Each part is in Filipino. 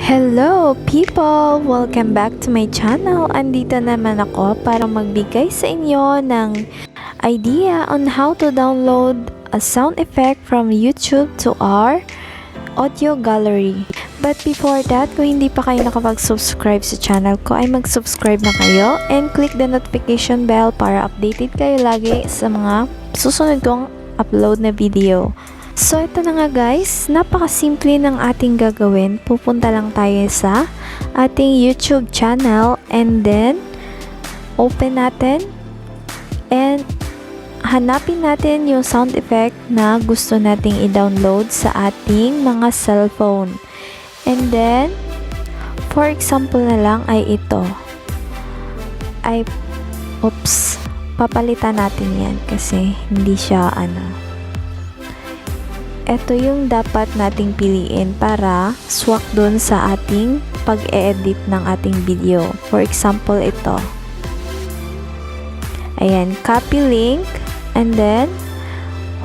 Hello people! Welcome back to my channel. Andito naman ako para magbigay sa inyo ng idea on how to download a sound effect from YouTube to our audio gallery. But before that, kung hindi pa kayo nakapag-subscribe sa channel ko, ay mag-subscribe na kayo and click the notification bell para updated kayo lagi sa mga susunod kong upload na video. So, ito na nga guys, napakasimple ng ating gagawin. Pupunta lang tayo sa ating YouTube channel and then open natin and hanapin natin yung sound effect na gusto nating i-download sa ating mga cellphone. And then, for example na lang ay ito. Papalitan natin yan kasi hindi siya ito yung dapat nating piliin para swak dun sa ating pag-e-edit ng ating video. For example, ito. Ayan, copy link and then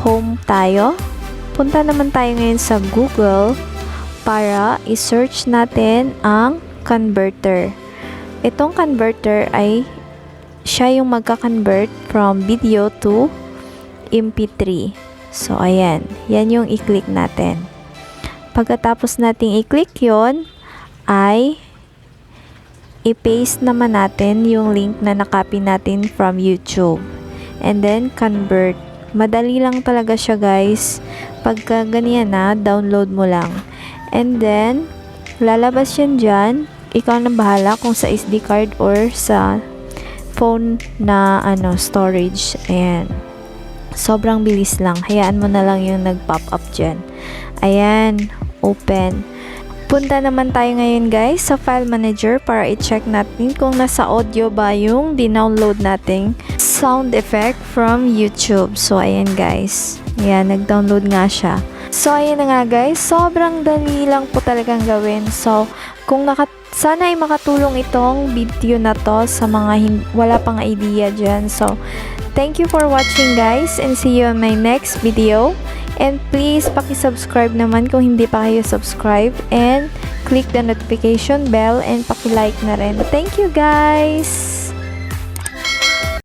home tayo. Punta naman tayo ngayon sa Google para i-search natin ang converter. Itong converter ay siya yung magka-convert from video to MP3. So, ayan. Yan yung i-click natin. Pagkatapos nating i-click yon ay i-paste naman natin yung link na nakopy natin from YouTube. And then, convert. Madali lang talaga siya, guys. Pagka ganyan na, download mo lang. And then, lalabas yan dyan. Ikaw na bahala kung sa SD card or sa phone na storage. Ayan. Sobrang bilis lang. Hayaan mo na lang yung nag-pop up dyan. Ayan. Open. Punta naman tayo ngayon guys sa file manager para i-check natin kung nasa audio ba yung dinownload nating sound effect from YouTube. So, ayan guys. Ayan, nag-download nga siya. So, ayan na nga guys. Sobrang dali lang po talagang gawin. So, kung sana ay makatulong itong video na to sa mga wala pang idea dyan. So, thank you for watching guys and see you on my next video. And please, paki-subscribe naman kung hindi pa kayo subscribe and click the notification bell and paki-like na rin. Thank you guys!